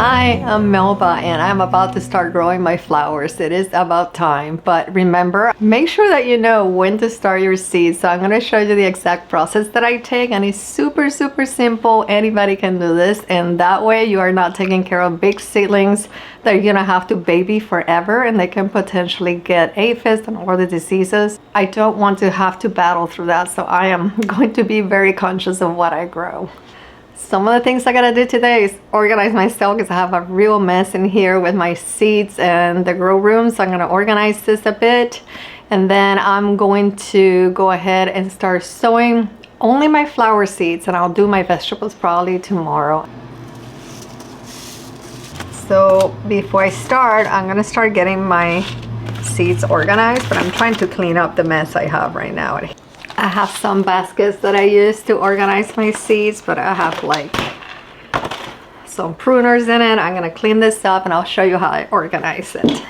Hi, I'm Melba and I'm about to start growing my flowers. It is about time, but remember, make sure that you know when to start your seeds. So I'm going to show you the exact process that I take, and it's super simple. Anybody can do this, and that way you are not taking care of big seedlings that you're going to have to baby forever, and they can potentially get aphids and all the diseases. I don't want to have to battle through that, so I am going to be very conscious of what I grow. Some of the things I gotta do today is organize myself because I have a real mess in here with my seeds and the grow room. So I'm gonna organize this a bit, and then I'm going to go ahead and start sowing only my flower seeds, and I'll do my vegetables probably tomorrow. So before I start, I'm gonna start getting my seeds organized, but I'm trying to clean up the mess I have right now. I have some baskets that I use to organize my seeds, but I have like some pruners in it. I'm gonna clean this up and I'll show you how I organize it.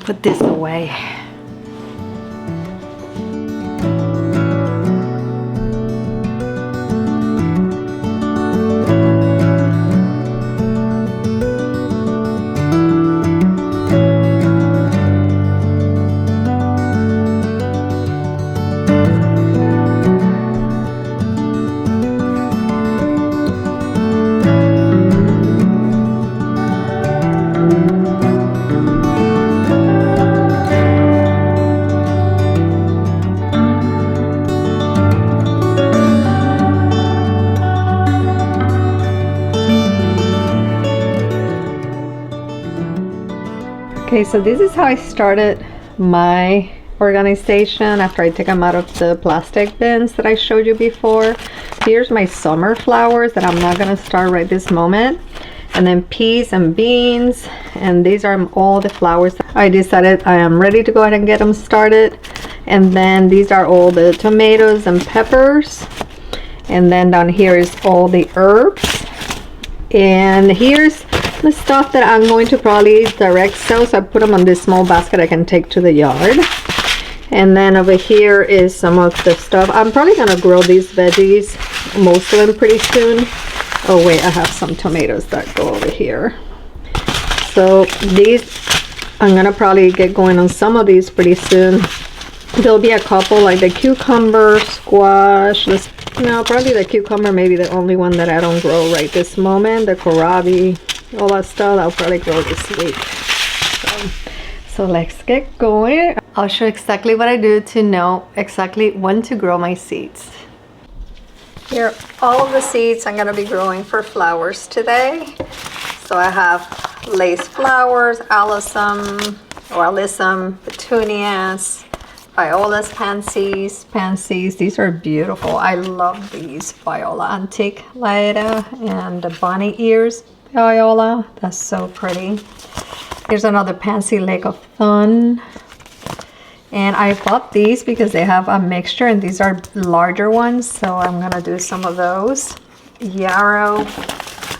Put this away. Okay, so this is how I started my organization after I take them out of the plastic bins that I showed you before. Here's my summer flowers that I'm not gonna start right this moment. And then peas and beans, and these are all the flowers that I decided I am ready to go ahead and get them started. And then these are all the tomatoes and peppers. And then down here is all the herbs. And here's the stuff that I'm going to probably direct sell, so I put them on this small basket I can take to the yard. And then over here is some of the stuff. I'm probably gonna grow these veggies, most of them, pretty soon. Oh wait, I have some tomatoes that go over here. So these, I'm gonna probably get going on some of these pretty soon. There'll be a couple like the cucumber, squash, no, probably the cucumber may be the only one that I don't grow right this moment. The kohlrabi, all that stuff I'll probably grow this week. So let's get going. I'll show exactly what I do to know exactly when to grow my seeds. Here are all of the seeds I'm going to be growing for flowers today. So I have lace flowers, alyssum, petunias, violas, pansies. These are beautiful. I love these. Viola antique laeta and the bunny ears viola. That's so pretty. Here's another pansy lake of fun. And I bought these because they have a mixture, and these are larger ones, so I'm gonna do some of those. Yarrow.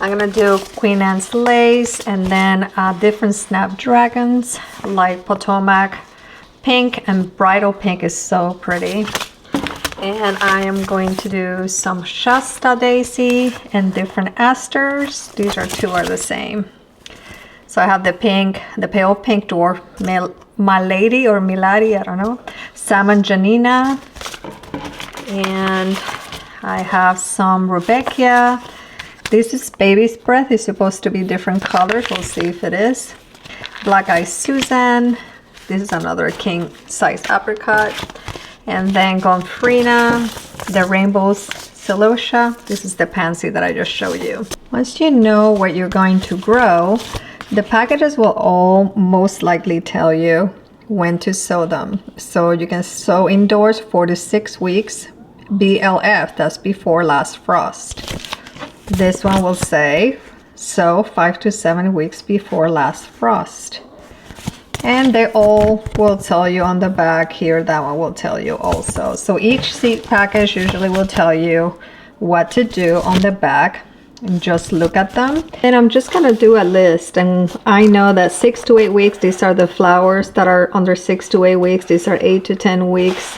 I'm gonna do Queen Anne's lace, and then different snapdragons like Potomac pink, and bridal pink is so pretty. And I am going to do some Shasta daisy and different asters. These two are the same. So I have the pink, the pale pink dwarf Milady or Milady, I don't know. Salmon Janina. And I have some Rudbeckia. This is baby's breath. It's supposed to be different colors. We'll see if it is. Black Eyed Susan. This is another king size apricot. And then Gomphrena, the rainbows celosia. This is the pansy that I just showed you. Once you know what you're going to grow, the packages will all most likely tell you when to sow them. So you can sow indoors 4 to 6 weeks. BLF, that's before last frost. This one will say sow 5 to 7 weeks before last frost. And they all will tell you on the back here. That one will tell you also. So each seed package usually will tell you what to do on the back. and just look at them. And I'm just gonna do a list, and I know that 6 to 8 weeks, these are the flowers that are under 6 to 8 weeks. These are 8 to 10 weeks.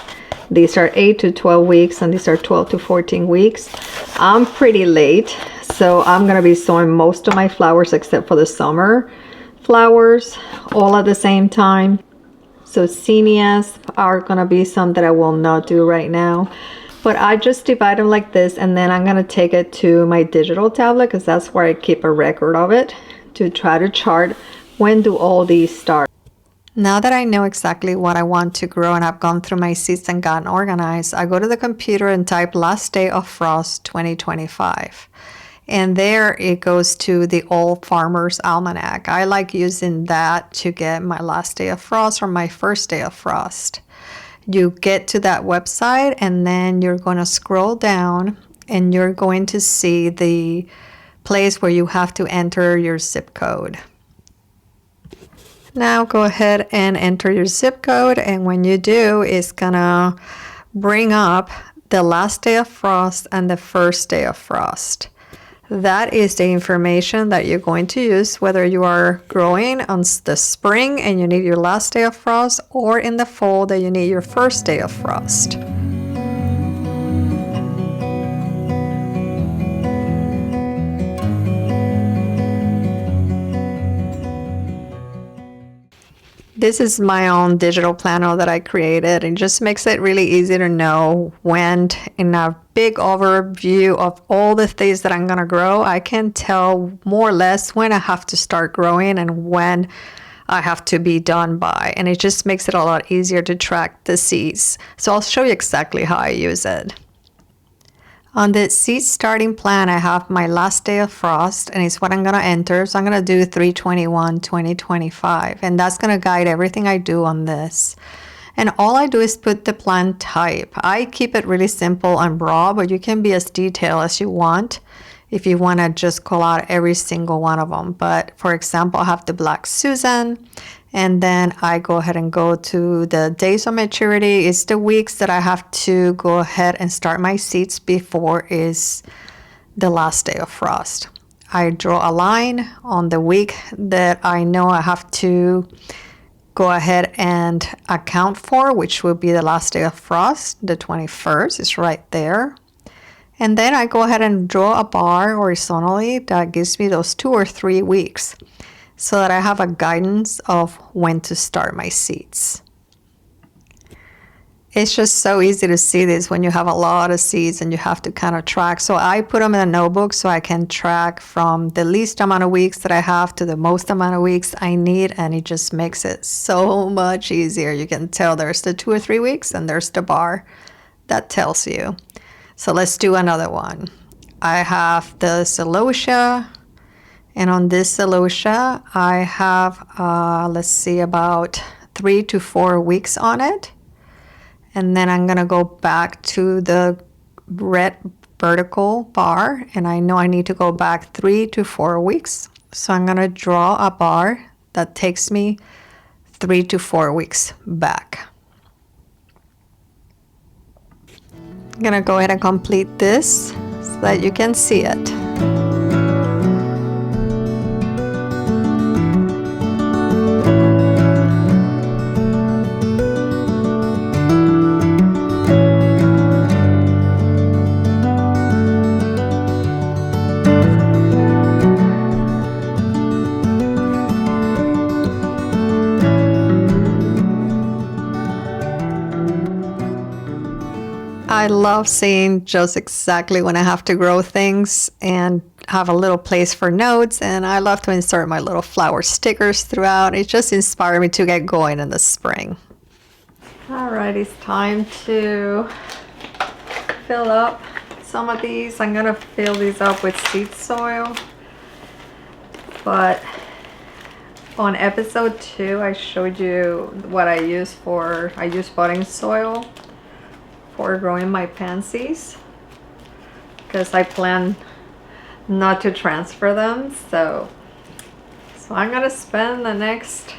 These are 8 to 12 weeks, and these are 12 to 14 weeks. I'm pretty late, so I'm gonna be sowing most of my flowers except for the summer flowers all at the same time. So zinnias are gonna be some that I will not do right now. But I just divide them like this, and then I'm gonna take it to my digital tablet because that's where I keep a record of it to try to chart when do all these start. Now that I know exactly what I want to grow and I've gone through my seeds and gotten organized, I go to the computer and type last day of frost 2025. And there it goes to the Old Farmer's Almanac. I like using that to get my last day of frost or my first day of frost. You get to that website, and then you're going to scroll down, and you're going to see the place where you have to enter your zip code. Now go ahead and enter your zip code, and when you do, it's going to bring up the last day of frost and the first day of frost. That is the information that you're going to use whether you are growing on the spring and you need your last day of frost, or in the fall that you need your first day of frost. This is my own digital planner that I created. It just makes it really easy to know when, in a big overview of all the things that I'm gonna grow, I can tell more or less when I have to start growing and when I have to be done by. And it just makes it a lot easier to track the seeds. So I'll show you exactly how I use it. On the seed starting plan, I have my last day of frost, and it's what I'm going to enter. So I'm going to do 3/21/2025, and that's going to guide everything I do on this. And all I do is put the plant type. I keep it really simple and broad, but you can be as detailed as you want if you want to just call out every single one of them. But for example, I have the Black Susan, and then I go ahead and go to the days of maturity. It's the weeks that I have to go ahead and start my seeds before is the last day of frost. I draw a line on the week that I know I have to go ahead and account for, which will be the last day of frost. The 21st is right there. And then I go ahead and draw a bar horizontally that gives me those 2 or 3 weeks, so that I have a guidance of when to start my seeds. It's just so easy to see this when you have a lot of seeds and you have to kind of track. So I put them in a notebook so I can track from the least amount of weeks that I have to the most amount of weeks I need, and it just makes it so much easier. You can tell there's the 2 or 3 weeks and there's the bar that tells you. So let's do another one. I have the celosia. And on this celosia, I have, let's see, about 3 to 4 weeks on it. And then I'm going to go back to the red vertical bar. And I know I need to go back 3 to 4 weeks. So I'm going to draw a bar that takes me 3 to 4 weeks back. I'm going to go ahead and complete this so that you can see it. I love seeing just exactly when I have to grow things and have a little place for notes, and I love to insert my little flower stickers throughout. It just inspired me to get going in the spring. All right, it's time to fill up some of these. I'm gonna fill these up with seed soil, but on episode 2 I showed you what I use potting soil for growing my pansies, because I plan not to transfer them. So I'm gonna spend the next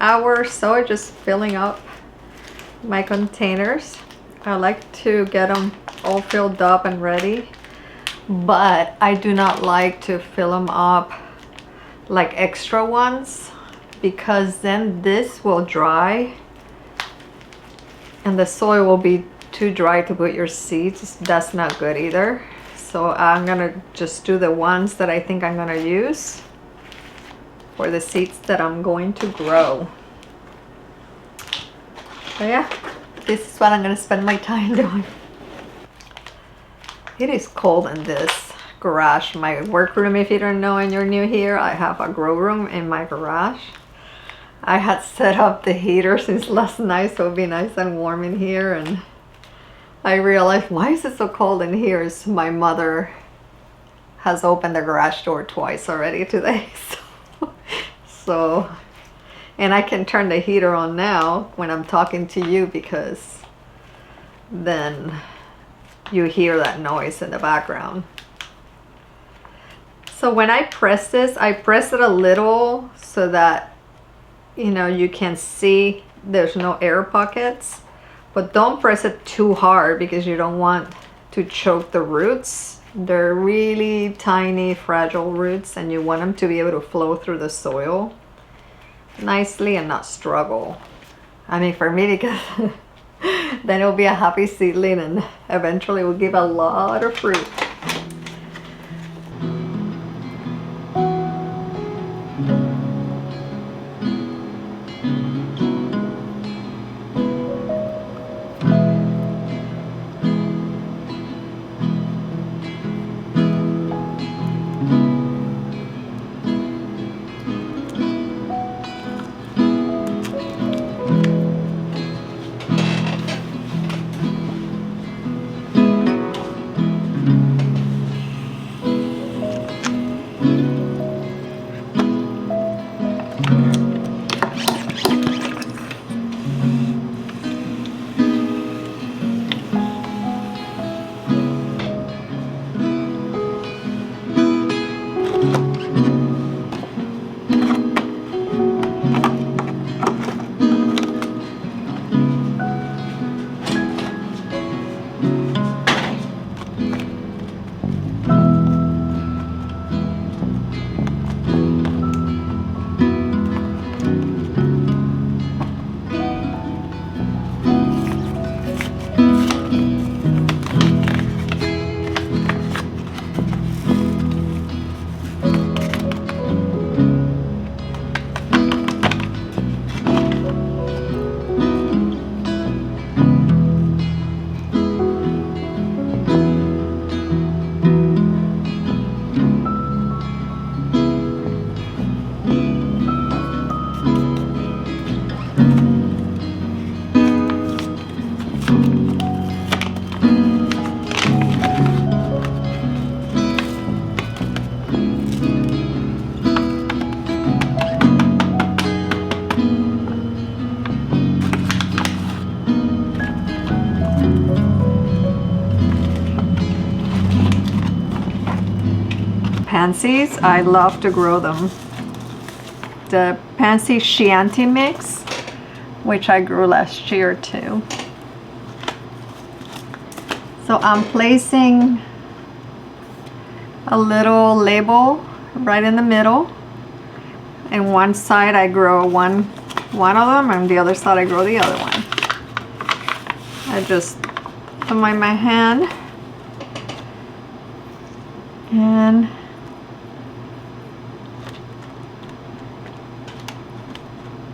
hour or so just filling up my containers. I like to get them all filled up and ready but I do not like to fill them up like extra ones, because then this will dry and the soil will be too dry to put your seeds. That's not good either. So I'm gonna just do the ones that I think I'm gonna use for the seeds that I'm going to grow. So yeah, this is what I'm gonna spend my time doing. It is cold in this garage, my workroom. If you don't know and you're new here, I have a grow room in my garage. I had set up the heater since last night so it'll be nice and warm in here, and I realized, why is it so cold in here? Is my mother has opened the garage door twice already today. So, and I can turn the heater on now when I'm talking to you, because then you hear that noise in the background. So when I press this, I press it a little so that, you know, you can see there's no air pockets, but don't press it too hard because you don't want to choke the roots. They're really tiny, fragile roots, and you want them to be able to flow through the soil nicely and not struggle. I mean, for me, because then it'll be a happy seedling and eventually it will give a lot of fruit. Pansies, I love to grow them. The Pansy Chianti mix, which I grew last year too. So I'm placing a little label right in the middle. And one side I grow one of them, and the other side I grow the other one. I just put them in my hand and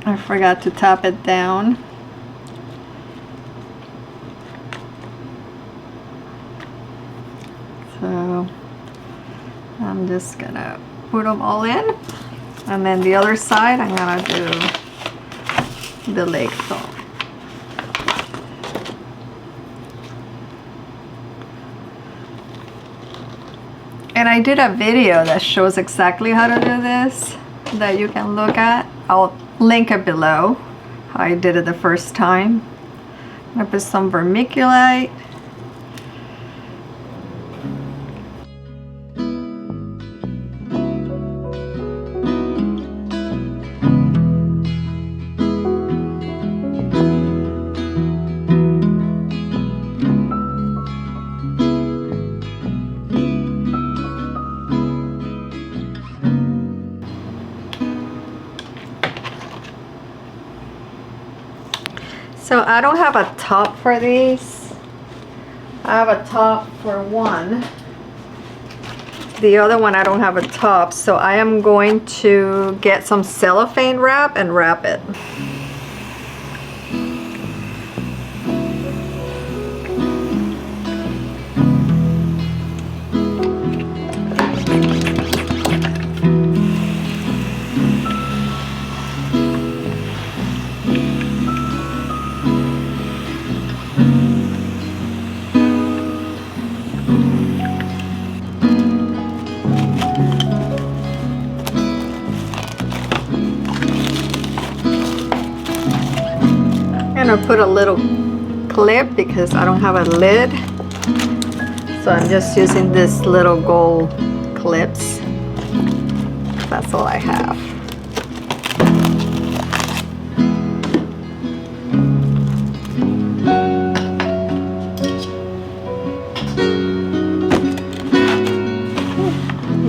I forgot to tap it down. So I'm just gonna put them all in, and then the other side I'm gonna do the lake salt. And I did a video that shows exactly how to do this that you can look at. I'll link it below how I did it the first time. I put some vermiculite. So I don't have a top for these. I have a top for one. The other one I don't have a top, so I am going to get some cellophane wrap and wrap it. I'm gonna put a little clip because I don't have a lid, so I'm just using this little gold clips. That's all I have.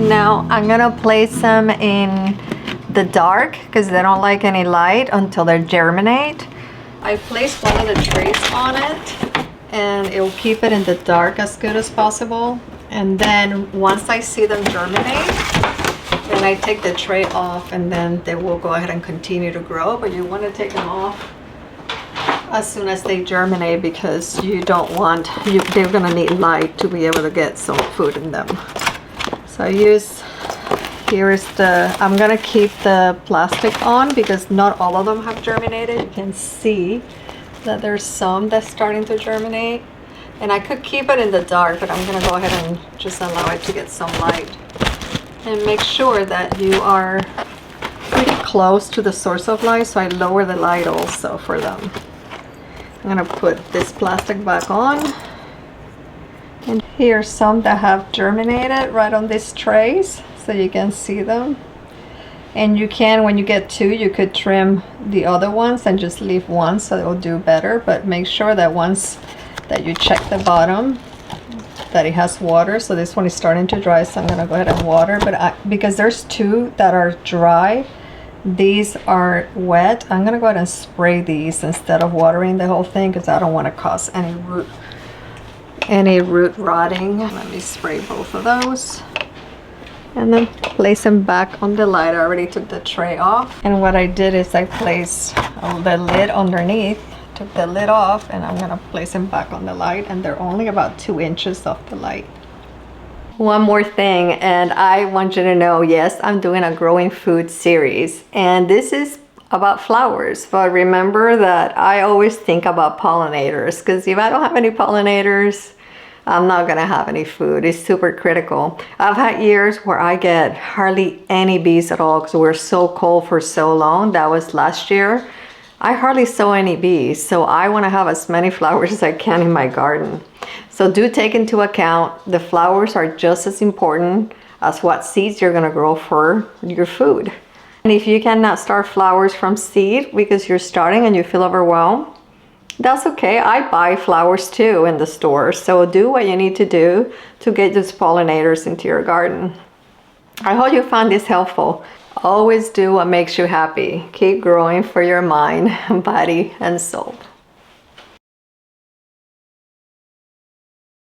Now I'm gonna place them in the dark because they don't like any light until they germinate. I placed one of the trays on it and it will keep it in the dark as good as possible. And then once I see them germinate, then I take the tray off and then they will go ahead and continue to grow. But you want to take them off as soon as they germinate because you don't want, they're going to need light to be able to get some food in them. So I use, I'm gonna keep the plastic on because not all of them have germinated. You can see that there's some that's starting to germinate. And I could keep it in the dark, but I'm gonna go ahead and just allow it to get some light. And make sure that you are pretty close to the source of light, so I lower the light also for them. I'm gonna put this plastic back on. And here's some that have germinated right on these trays, so you can see them. And you can, when you get two, you could trim the other ones and just leave one so it will do better. But make sure that once that you check the bottom that it has water. So this one is starting to dry, so I'm gonna go ahead and water. But because there's two that are dry, these are wet, I'm gonna go ahead and spray these instead of watering the whole thing because I don't want to cause any root rotting. Let me spray both of those. And then place them back on the light. I already took the tray off. And what I did is I placed the lid underneath, took the lid off, and I'm gonna place them back on the light. And they're only about 2 inches off the light. One more thing, and I want you to know, yes, I'm doing a growing food series. And this is about flowers. But remember that I always think about pollinators, because if I don't have any pollinators, I'm not gonna have any food. It's super critical. I've had years where I get hardly any bees at all because we're so cold for so long. That was last year. I hardly saw any bees, so I wanna have as many flowers as I can in my garden. So do take into account the flowers are just as important as what seeds you're gonna grow for your food. And if you cannot start flowers from seed because you're starting and you feel overwhelmed, that's okay. I buy flowers too in the store. So do what you need to do to get those pollinators into your garden. I hope you found this helpful. Always do what makes you happy. Keep growing for your mind, body, and soul.